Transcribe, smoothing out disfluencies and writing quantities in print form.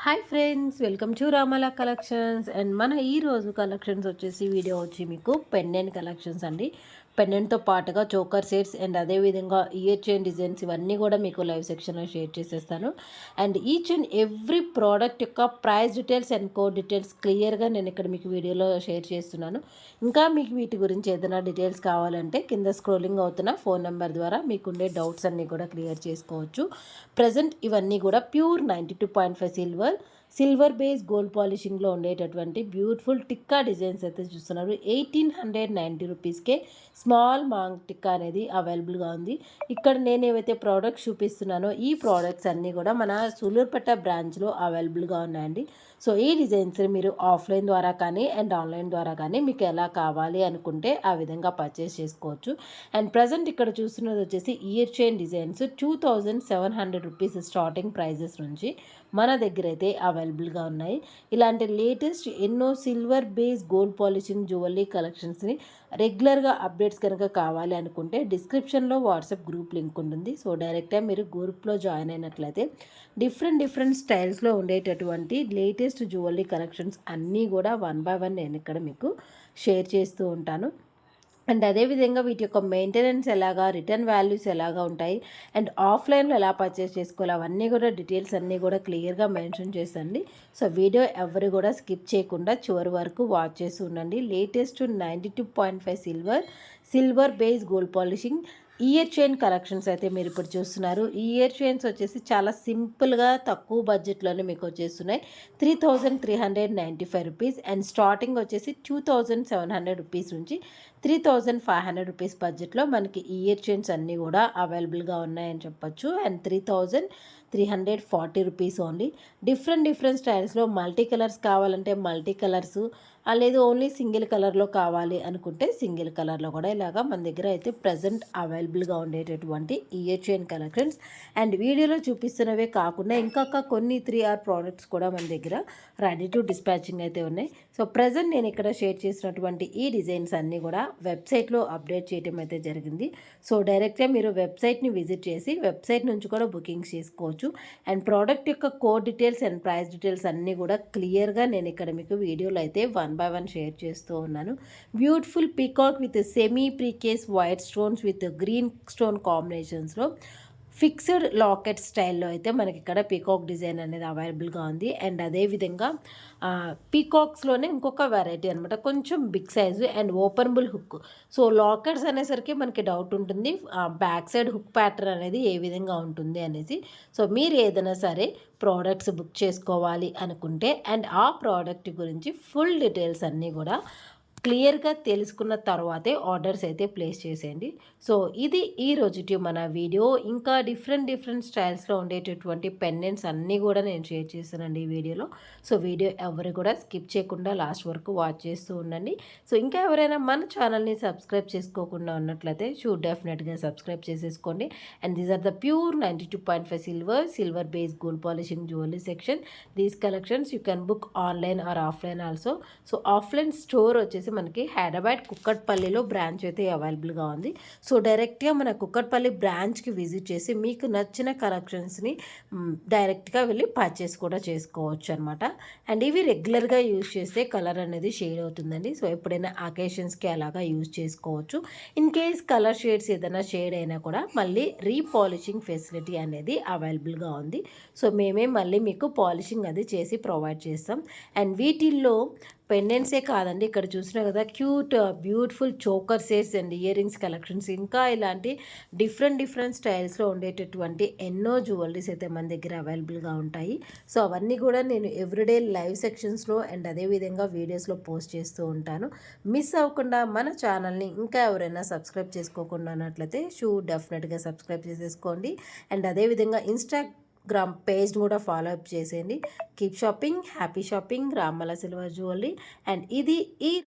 Hi friends, welcome to Ramala collections. And మన ఈరోజు collections వచ్చేసి వీడియో వచ్చి మీకు పెండెంట్ కలెక్షన్స్ అండి. పెండెంట్తో పాటుగా చోకర్ సెట్స్ అండ్ అదేవిధంగా ఇయర్ చైన్ డిజైన్స్ ఇవన్నీ కూడా మీకు లైవ్ సెక్షన్లో షేర్ చేసేస్తాను. And each and every product యొక్క price details and code details క్లియర్గా నేను ఇక్కడ మీకు వీడియోలో షేర్ చేస్తున్నాను. ఇంకా మీకు వీటి గురించి ఏదైనా డీటెయిల్స్ కావాలంటే కింద స్క్రోలింగ్ అవుతున్న ఫోన్ నెంబర్ ద్వారా మీకుండే డౌట్స్ అన్నీ కూడా క్లియర్ చేసుకోవచ్చు. ప్రజెంట్ ఇవన్నీ కూడా ప్యూర్ 92.5 సిల్వర్ బేస్ గోల్డ్ పాలిషింగ్లో ఉండేటటువంటి బ్యూటిఫుల్ టిక్కా డిజైన్స్ అయితే చూస్తున్నారు. 1890 రూపీస్కే స్మాల్ మాంగ్ టిక్కా అనేది అవైలబుల్గా ఉంది. ఇక్కడ నేను ఏవైతే ప్రోడక్ట్స్ చూపిస్తున్నానో ఈ ప్రోడక్ట్స్ అన్నీ కూడా మన సూలూరుపేట బ్రాంచ్లో అవైలబుల్గా ఉన్నాయండి. సో ఈ డిజైన్స్ మీరు ఆఫ్లైన్ ద్వారా కానీ అండ్ ఆన్లైన్ ద్వారా కానీ మీకు ఎలా కావాలి అనుకుంటే ఆ విధంగా పర్చేస్ చేసుకోవచ్చు. అండ్ ప్రజెంట్ ఇక్కడ చూస్తున్నది వచ్చేసి ear chain designs 2700 rupees starting prices నుంచి మన దగ్గర అయితే అవైలబుల్గా ఉన్నాయి. ఇలాంటి లేటెస్ట్ ఎన్నో silver base gold polishing jewellery కలెక్షన్స్ని రెగ్యులర్గా అప్డేట్స్ కనుక కావాలి అనుకుంటే డిస్క్రిప్షన్లో వాట్సాప్ గ్రూప్ లింక్ ఉంటుంది. సో డైరెక్ట్గా మీరు గ్రూప్లో జాయిన్ అయినట్లయితే డిఫరెంట్ స్టైల్స్లో ఉండేటటువంటి లేటెస్ట్ జ్యువెలరీ కలెక్షన్స్ అన్నీ కూడా వన్ బై వన్ నేను ఇక్కడ మీకు షేర్ చేస్తూ ఉంటాను. అండ్ అదేవిధంగా వీటి యొక్క మెయింటెనెన్స్ ఎలాగా, రిటర్న్ వాల్యూస్ ఎలాగా ఉంటాయి అండ్ ఆఫ్లైన్లో ఎలా పర్చేస్ చేసుకోవాలి అవన్నీ కూడా డీటెయిల్స్ అన్నీ కూడా క్లియర్గా మెన్షన్ చేసండి. సో వీడియో ఎవరు కూడా స్కిప్ చేయకుండా చివరి వరకు వాచ్ చేసి ఉండండి. Latest 92.5 silver base gold polishing year chain collections అయితే మీరు ఇప్పుడు చూస్తున్నారు. ఈ ఇయర్ చైన్స్ వచ్చేసి చాలా సింపుల్గా తక్కువ బడ్జెట్లోనే మీకు వచ్చేస్తున్నాయి. 3395 రూపీస్ అండ్ స్టార్టింగ్ వచ్చేసి 2700 రూపీస్ నుంచి 3500 రూపీస్ బడ్జెట్లో మనకి ఇయర్ చైన్స్ అన్నీ కూడా అవైలబుల్గా ఉన్నాయని చెప్పొచ్చు. And 3340 rupees only. డిఫరెంట్ స్టైల్స్లో మల్టీ కలర్స్ కావాలంటే మల్టీ కలర్స్, లేదు ఓన్లీ సింగిల్ కలర్లో కావాలి అనుకుంటే సింగిల్ కలర్లో కూడా ఇలాగా మన దగ్గర అయితే ప్రజెంట్ అవైలబుల్గా ఉండేటటువంటి ఇయర్ చైన్ కలెక్షన్స్. అండ్ వీడియోలో చూపిస్తున్నవే కాకుండా ఇంకొక కొన్ని 3R ప్రోడక్ట్స్ కూడా మన దగ్గర రెడీ టు డిస్పాచింగ్ అయితే ఉన్నాయి. సో ప్రజెంట్ నేను ఇక్కడ షేర్ చేసినటువంటి ఈ డిజైన్స్ అన్నీ కూడా వెబ్సైట్లో అప్డేట్ చేయడం అయితే జరిగింది. సో డైరెక్ట్గా మీరు వెబ్సైట్ని విజిట్ చేసి వెబ్సైట్ నుంచి కూడా బుకింగ్స్ చేసుకోవచ్చు. అండ్ ప్రోడక్ట్ యొక్క code details and price details అన్నీ కూడా క్లియర్గా నేను ఇక్కడ మీకు వీడియోలో అయితే వన్ బై వన్ షేర్ చేస్తూ ఉన్నాను. Beautiful peacock with semi precious white stones with green stone కాంబినేషన్స్లో ఫిక్స్డ్ లాకెట్ స్టైల్లో అయితే మనకి ఇక్కడ పీకాక్ డిజైన్ అనేది అవైలబుల్గా ఉంది. అండ్ అదేవిధంగా పీకాక్స్లోనే ఇంకొక వెరైటీ అనమాట, కొంచెం big size and openable hook. So lockets అనేసరికి మనకి డౌట్ ఉంటుంది బ్యాక్ సైడ్ హుక్ ప్యాటర్న్ అనేది ఏ విధంగా ఉంటుంది అనేసి. సో మీరు ఏదైనా సరే ప్రోడక్ట్స్ బుక్ చేసుకోవాలి అనుకుంటే అండ్ ఆ ప్రోడక్ట్ గురించి ఫుల్ డీటెయిల్స్ అన్నీ కూడా క్లియర్గా తెలుసుకున్న తర్వాతే ఆర్డర్స్ అయితే ప్లేస్ చేసేయండి. సో ఇది ఈ రోజుటి మన వీడియో. ఇంకా డిఫరెంట్ స్టైల్స్లో ఉండేటటువంటి పెండెంట్స్ అన్నీ కూడా నేను షేర్ చేశానండి ఈ వీడియోలో. సో వీడియో ఎవరు కూడా స్కిప్ చేయకుండా లాస్ట్ వరకు వాచ్ చేస్తూ ఉండండి. సో ఇంకా ఎవరైనా మన ఛానల్ని సబ్స్క్రైబ్ చేసుకోకుండా ఉన్నట్లయితే డెఫినెట్గా సబ్స్క్రైబ్ చేసేసుకోండి. And these are the pure 92.5 silver base gold polishing jewellery section. These collections you can book online or offline also. So offline store వచ్చేసి మనకి హైదరాబాద్ కుక్కట్పల్లిలో బ్రాంచ్ అయితే అవైలబుల్గా ఉంది. సో డైరెక్ట్గా మన కుక్కట్పల్లి బ్రాంచ్కి విజిట్ చేసి మీకు నచ్చిన కలెక్షన్స్ని డైరెక్ట్గా వెళ్ళి పర్చేస్ కూడా చేసుకోవచ్చు అనమాట. అండ్ ఇవి రెగ్యులర్గా యూజ్ చేస్తే కలర్ అనేది షేడ్ అవుతుందండి. సో ఎప్పుడైనా అకేషన్స్కి అలాగా యూజ్ చేసుకోవచ్చు. ఇన్ కేస్ కలర్ షేడ్స్ ఏదైనా షేడ్ అయినా కూడా మళ్ళీ రీపాలిషింగ్ ఫెసిలిటీ అనేది అవైలబుల్గా ఉంది. సో మేమే మళ్ళీ మీకు పాలిషింగ్ అది చేసి ప్రొవైడ్ చేస్తాం. అండ్ వీటిల్లో పెండెంట్సే కాదండి, ఇక్కడ చూసినా కదా cute beautiful choker sets and ear rings collections, ఇంకా ఇలాంటి డిఫరెంట్ స్టైల్స్లో ఉండేటటువంటి ఎన్నో జ్యువెలరీస్ అయితే మన దగ్గర అవైలబుల్గా ఉంటాయి. సో అవన్నీ కూడా నేను ఎవ్రీడే లైవ్ సెక్షన్స్లో అండ్ అదేవిధంగా వీడియోస్లో పోస్ట్ చేస్తూ ఉంటాను. మిస్ అవ్వకుండా మన ఛానల్ని ఇంకా ఎవరైనా సబ్స్క్రైబ్ చేసుకోకుండా ఉన్నట్లయితే డెఫినెట్గా సబ్స్క్రైబ్ చేసేసుకోండి. అండ్ అదేవిధంగా ఇన్స్టాగ్రామ్ పేజ్ కూడా ఫాలో అప్ చేసేయండి. Keep shopping, happy shopping, Ramala silver jewellery. And ఇది ఈ